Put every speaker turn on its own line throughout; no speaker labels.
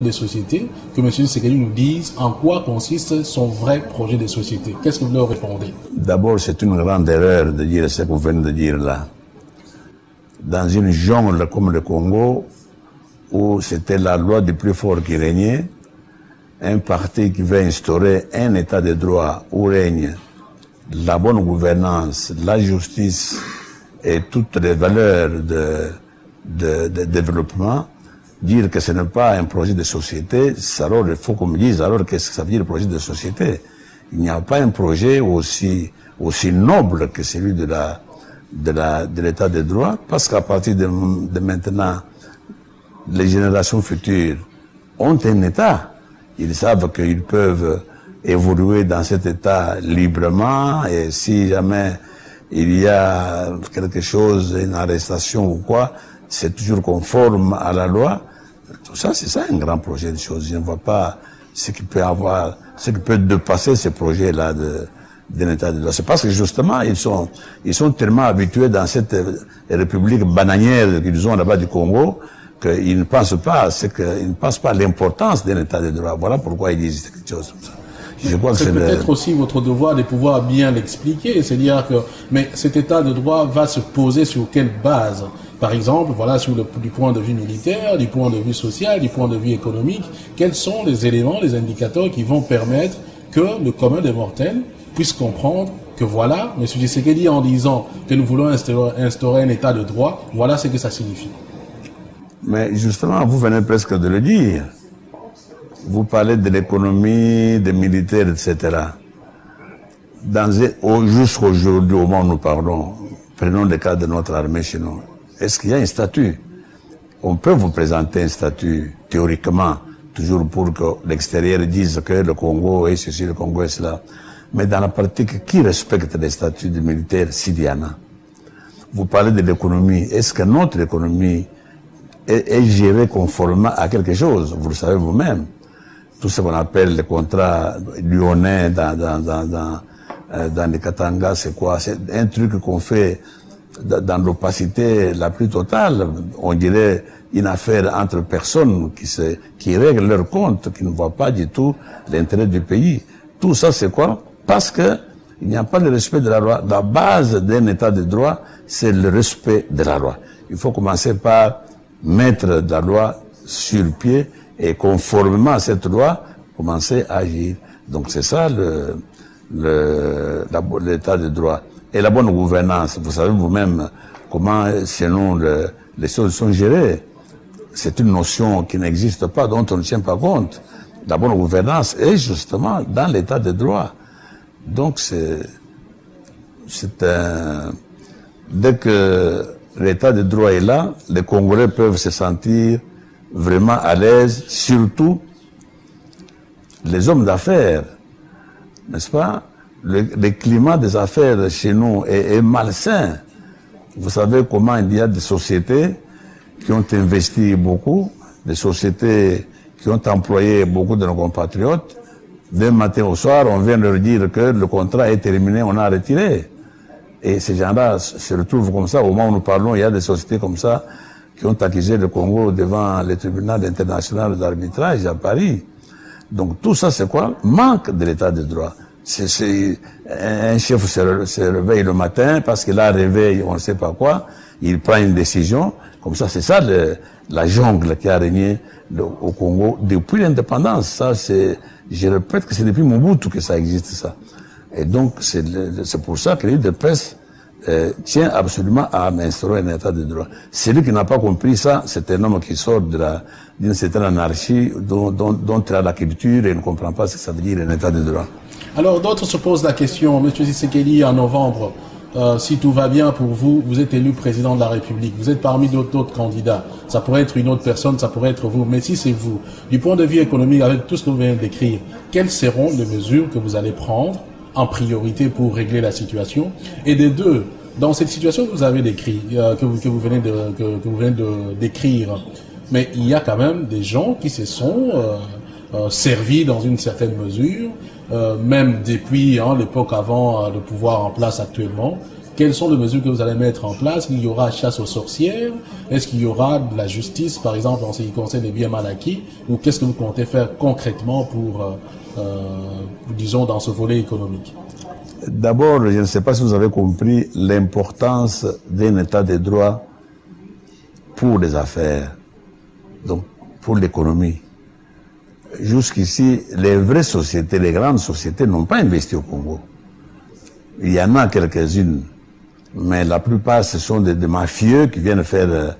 des sociétés, que M. Tshisekedi nous dise en quoi consiste son vrai projet de société. Qu'est-ce que vous leur répondez?
D'abord, c'est une grande erreur de dire ce que vous venez de dire là. Dans une jungle comme le Congo, où c'était la loi du plus fort qui régnait, un parti qui veut instaurer un état de droit où règne la bonne gouvernance, la justice et toutes les valeurs de développement, dire que ce n'est pas un projet de société, alors il faut qu'on me dise alors qu'est-ce que ça veut dire le projet de société. Il n'y a pas un projet aussi noble que celui de l'état de droit, parce qu'à partir de maintenant, les générations futures ont un état. Ils savent qu'ils peuvent évoluer dans cet état librement, et si jamais il y a quelque chose, une arrestation ou quoi, c'est toujours conforme à la loi. Tout ça, c'est ça un grand projet de choses. Je ne vois pas ce qui peut dépasser ce projet-là d'un état de droit. C'est parce que justement, ils sont tellement habitués dans cette république bananière qu'ils ont là-bas du Congo, qu'ils ne pensent pas à l'importance d'un état de droit. Voilà pourquoi ils disent quelque chose comme ça. Je crois que
c'est peut-être aussi votre devoir de pouvoir bien l'expliquer. C'est-à-dire que, mais cet état de droit va se poser sur quelle base? Par exemple, voilà, du point de vue militaire, du point de vue social, du point de vue économique, quels sont les éléments, les indicateurs qui vont permettre que le commun des mortels puisse comprendre que voilà, M. Tshisekedi en disant que nous voulons instaurer un état de droit, voilà ce que ça signifie.
Mais justement, vous venez presque de le dire. Vous parlez de l'économie, des militaires, etc. Jusqu'aujourd'hui, au moment où nous parlons, prenons le cas de notre armée chez nous. Est-ce qu'il y a un statut? On peut vous présenter un statut, théoriquement, toujours pour que l'extérieur dise que le Congo est ceci, le Congo est cela. Mais dans la pratique, qui respecte les statuts de militaires s'il y en a? Vous parlez de l'économie. Est-ce que notre économie est gérée conformément à quelque chose? Vous le savez vous-même. Tout ce qu'on appelle les contrats lyonnais dans les Katanga, c'est quoi? C'est un truc qu'on fait dans l'opacité la plus totale. On dirait une affaire entre personnes qui règlent leurs comptes, qui ne voient pas du tout l'intérêt du pays. Tout ça, c'est quoi? Parce que il n'y a pas de respect de la loi. La base d'un état de droit, c'est le respect de la loi. Il faut commencer par mettre la loi sur pied et conformément à cette loi, commencer à agir. Donc c'est ça l'état de droit. Et la bonne gouvernance, vous savez vous-même comment chez nous les choses sont gérées. C'est une notion qui n'existe pas, dont on ne tient pas compte. La bonne gouvernance est justement dans l'état de droit. Donc dès que l'état de droit est là, les Congolais peuvent se sentir vraiment à l'aise, surtout les hommes d'affaires, n'est-ce pas? Le climat des affaires chez nous est malsain. Vous savez comment il y a des sociétés qui ont investi beaucoup, des sociétés qui ont employé beaucoup de nos compatriotes. D'un matin au soir, on vient leur dire que le contrat est terminé, on a retiré. Et ces gens-là se retrouvent comme ça. Au moment où nous parlons, il y a des sociétés comme ça qui ont accusé le Congo devant le tribunal international d'arbitrage à Paris. Donc tout ça, c'est quoi? Manque de l'état de droit. Un chef se réveille le matin parce qu'il a un réveil, on ne sait pas quoi, il prend une décision. Comme ça, c'est ça la jungle qui a régné au Congo depuis l'indépendance. Ça, je répète que c'est depuis Mobutu que ça existe, ça. Et donc, c'est pour ça que l'île de presse tient absolument à instaurer un état de droit. Celui qui n'a pas compris ça, c'est un homme qui sort d'une certaine anarchie dont il a la culture et ne comprend pas ce que ça veut dire un état de droit.
Alors, d'autres se posent la question, M. Tshisekedi, en novembre, si tout va bien pour vous, vous êtes élu président de la République, vous êtes parmi d'autres candidats, ça pourrait être une autre personne, ça pourrait être vous, mais si c'est vous, du point de vue économique, avec tout ce que vous venez de décrire, quelles seront les mesures que vous allez prendre en priorité pour régler la situation? Et des deux, dans cette situation que vous avez décrite, que vous venez de décrire, mais il y a quand même des gens qui se sont servis dans une certaine mesure, même depuis l'époque avant le pouvoir en place actuellement, quelles sont les mesures que vous allez mettre en place? Il y aura chasse aux sorcières? Est-ce qu'il y aura de la justice, par exemple, en ce qui concerne les biens mal acquis? Ou qu'est-ce que vous comptez faire concrètement pour, disons, dans ce volet économique?
D'abord, je ne sais pas si vous avez compris l'importance d'un état de droit pour les affaires, donc pour l'économie. Jusqu'ici, les vraies sociétés, les grandes sociétés n'ont pas investi au Congo. Il y en a quelques-unes, mais la plupart, ce sont des mafieux qui viennent faire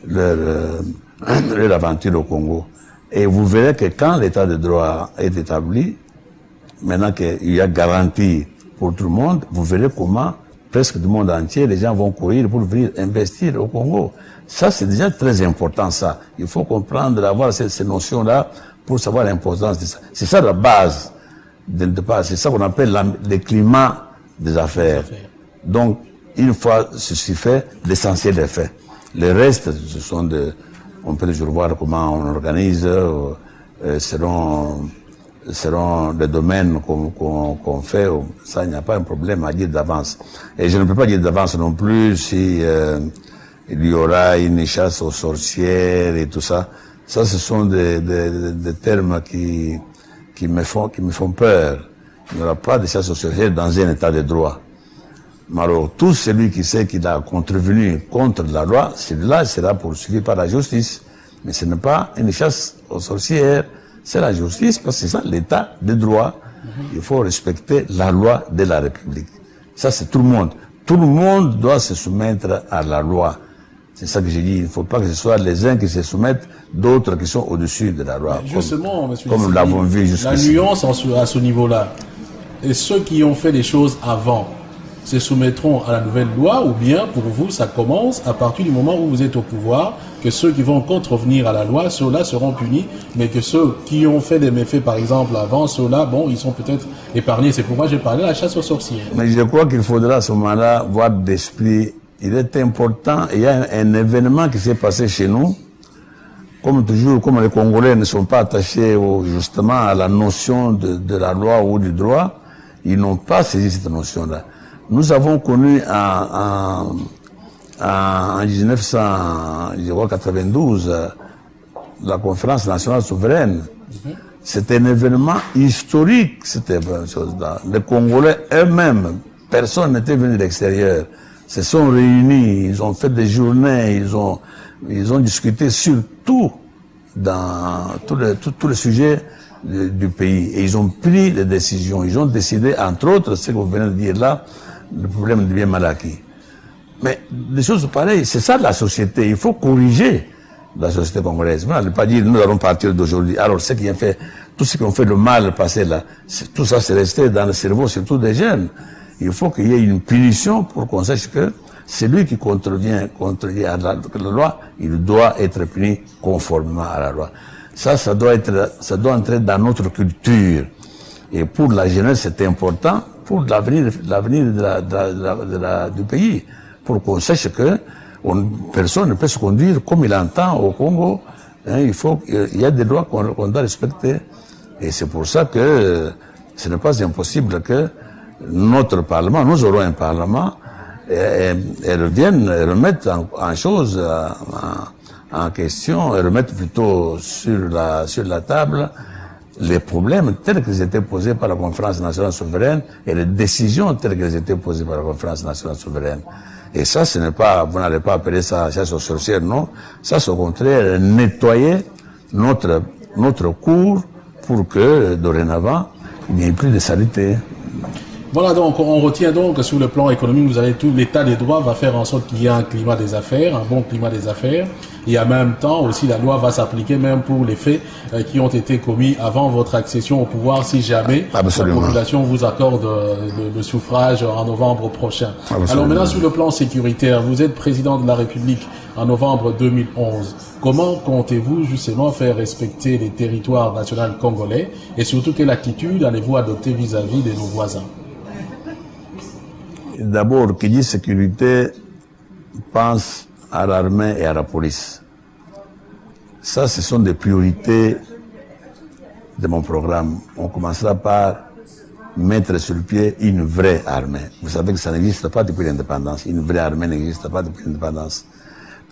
leur aventure au Congo. Et vous verrez que quand l'état de droit est établi, maintenant qu'il y a garantie pour tout le monde, vous verrez comment presque du monde entier, les gens vont courir pour venir investir au Congo. Ça, c'est déjà très important, ça. Il faut comprendre, avoir ces notions-là pour savoir l'importance de ça. C'est ça la base. C'est ça qu'on appelle le climat des affaires. Donc, une fois ceci fait, l'essentiel est fait. Le reste, ce sont on peut toujours voir comment on organise, selon les domaines qu'on fait. Ça, il n'y a pas un problème à dire d'avance. Et je ne peux pas dire d'avance non plus si il y aura une chasse aux sorcières et tout ça. Ça, ce sont des termes qui me font peur. Il n'y aura pas de chasse aux sorcières dans un état de droit. Mais alors, tout celui qui sait qu'il a contrevenu contre la loi, celui-là sera poursuivi par la justice. Mais ce n'est pas une chasse aux sorcières, c'est la justice, parce que c'est ça l'état de droit. Il faut respecter la loi de la République. Ça, c'est tout le monde. Tout le monde doit se soumettre à la loi. C'est ça que j'ai dit. Il ne faut pas que ce soit les uns qui se soumettent, d'autres qui sont au-dessus de la loi.
Justement,
comme nous l'avons vu jusqu'ici.
La nuance à ce niveau-là. Et ceux qui ont fait les choses avant se soumettront à la nouvelle loi, ou bien pour vous, ça commence à partir du moment où vous êtes au pouvoir, que ceux qui vont contrevenir à la loi, ceux-là seront punis, mais que ceux qui ont fait des méfaits, par exemple, avant, ceux-là, bon, ils sont peut-être épargnés. C'est pourquoi j'ai parlé de la chasse aux sorcières.
Mais je crois qu'il faudra à ce moment-là voir d'esprit. Il est important, il y a un événement qui s'est passé chez nous. Comme toujours, comme les Congolais ne sont pas attachés justement à la notion de la loi ou du droit, ils n'ont pas saisi cette notion-là. Nous avons connu en 1992 la conférence nationale souveraine. C'était un événement historique, cette chose-là. Les Congolais eux-mêmes, personne n'était venu de l'extérieur, se sont réunis, ils ont fait des journées, ils ont discuté sur tout, dans tous les sujets du pays. Et ils ont pris des décisions. Ils ont décidé, entre autres, ce que vous venez de dire là, le problème du bien mal acquis. Mais des choses pareilles, c'est ça la société. Il faut corriger la société congolaise. On ne pas dire nous allons partir d'aujourd'hui. Alors, ce qui a fait, tout ce qui ont fait le mal passé là, tout ça c'est resté dans le cerveau, surtout des jeunes. Il faut qu'il y ait une punition pour qu'on sache que celui qui contrevient à la loi, il doit être puni conformément à la loi. Ça doit entrer dans notre culture. Et pour la jeunesse, c'est important pour l'avenir du pays, pour qu'on sache que personne ne peut se conduire comme il entend au Congo. Hein, il y a des lois qu'on doit respecter. Et c'est pour ça que ce n'est pas impossible que notre Parlement, nous aurons un Parlement, et remettent en chose, en question, et remettent plutôt sur la table les problèmes tels qu'ils étaient posés par la Conférence nationale souveraine et les décisions telles qu'elles étaient posées par la Conférence nationale souveraine. Et ça, vous n'allez pas appeler ça chasse aux sorcières, non. Ça, c'est au contraire nettoyer notre cour pour que, dorénavant, il n'y ait plus de saleté.
Voilà, donc on retient donc que sur le plan économique, vous avez tout l'état des droits va faire en sorte qu'il y ait un climat des affaires, un bon climat des affaires, et en même temps aussi la loi va s'appliquer même pour les faits qui ont été commis avant votre accession au pouvoir, si jamais
Absolument.
La population vous accorde le suffrage en novembre prochain. Absolument. Alors maintenant sur le plan sécuritaire, vous êtes président de la République en novembre 2011. Comment comptez-vous justement faire respecter les territoires nationaux congolais et surtout quelle attitude allez-vous adopter vis-à-vis de nos voisins?
D'abord, qui dit sécurité pense à l'armée et à la police. Ça, ce sont des priorités de mon programme. On commencera par mettre sur le pied une vraie armée. Vous savez que ça n'existe pas depuis l'indépendance. Une vraie armée n'existe pas depuis l'indépendance.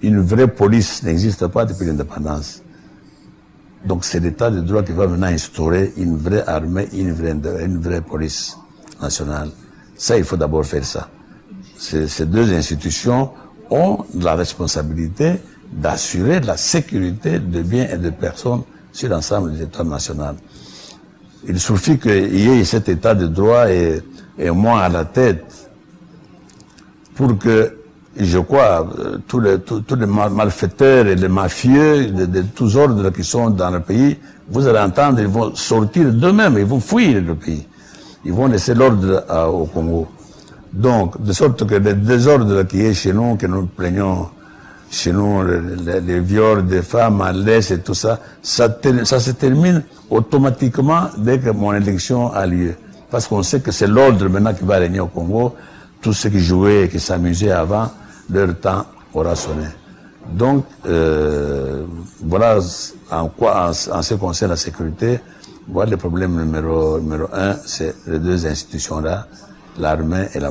Une vraie police n'existe pas depuis l'indépendance. Donc c'est l'État de droit qui va maintenant instaurer une vraie armée, une vraie police nationale. Ça, il faut d'abord faire ça. Ces deux institutions ont la responsabilité d'assurer la sécurité de biens et de personnes sur l'ensemble du territoire national. Il suffit qu'il y ait cet état de droit et moi à la tête pour que, je crois, tous les malfaiteurs et les mafieux de tous ordres qui sont dans le pays, vous allez entendre, ils vont sortir d'eux-mêmes, ils vont fuir le pays. Ils vont laisser l'ordre au Congo. Donc, de sorte que le désordre qui est chez nous, que nous plaignons chez nous, les viols des femmes à l'Est et tout ça, ça se termine automatiquement dès que mon élection a lieu. Parce qu'on sait que c'est l'ordre maintenant qui va régner au Congo. Tous ceux qui jouaient et qui s'amusaient avant, leur temps aura sonné. Donc, voilà en ce qui concerne la sécurité, voilà le problème numéro un, c'est les deux institutions-là, l'armée et la